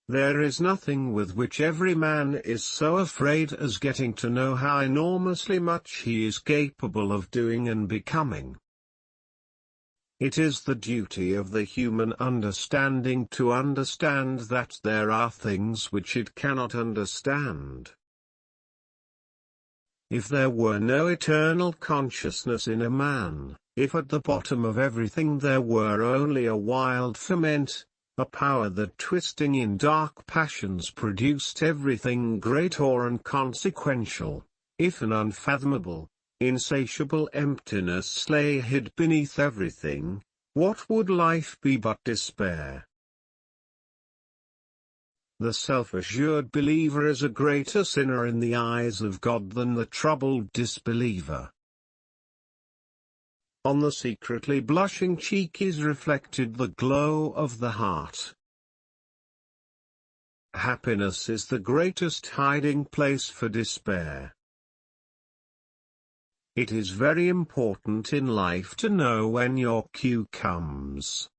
There is nothing with which every man is so afraid as getting to know how enormously much he is capable of doing and becoming. It is the duty of the human understanding to understand that there are things which it cannot understand. If there were no eternal consciousness in a man, if at the bottom of everything there were only a wild ferment, a power that twisting in dark passions produced everything great or inconsequential, if an unfathomable, insatiable emptiness lay hid beneath everything, what would life be but despair? The self-assured believer is a greater sinner in the eyes of God than the troubled disbeliever. On the secretly blushing cheek is reflected the glow of the heart. Happiness is the greatest hiding place for despair. It is very important in life to know when your cue comes.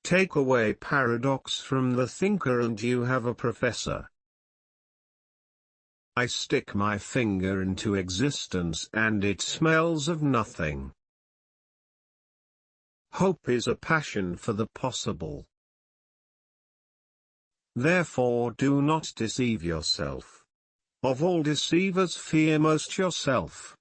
Take away paradox from the thinker and you have a professor. I stick my finger into existence and it smells of nothing. Hope is a passion for the possible. Therefore do not deceive yourself. Of all deceivers fear most yourself.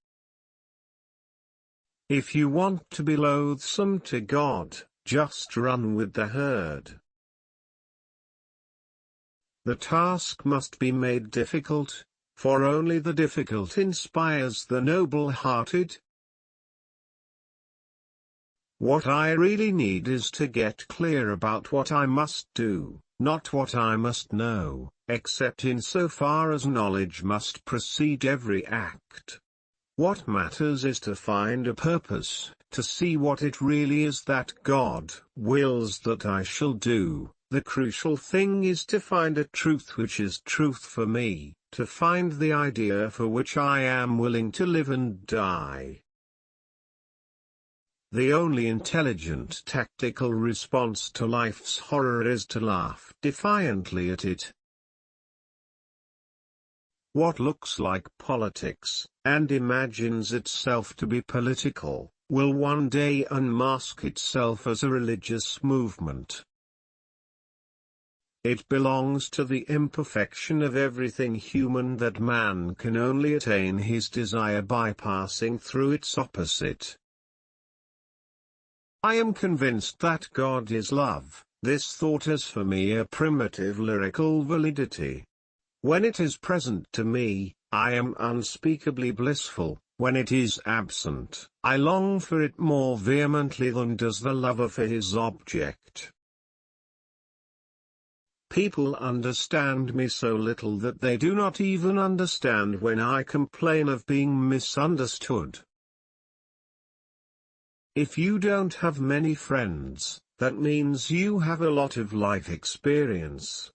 If you want to be loathsome to God, just run with the herd. The task must be made difficult, for only the difficult inspires the noble-hearted. What I really need is to get clear about what I must do, not what I must know, except in so far as knowledge must precede every act. What matters is to find a purpose, to see what it really is that God wills that I shall do. The crucial thing is to find a truth which is truth for me, to find the idea for which I am willing to live and die. The only intelligent tactical response to life's horror is to laugh defiantly at it. What looks like politics, and imagines itself to be political, will one day unmask itself as a religious movement. It belongs to the imperfection of everything human that man can only attain his desire by passing through its opposite. I am convinced that God is love. This thought has for me a primitive lyrical validity. When it is present to me, I am unspeakably blissful. When it is absent, I long for it more vehemently than does the lover for his object. People understand me so little that they do not even understand when I complain of being misunderstood. If you don't have many friends, that means you have a lot of life experience.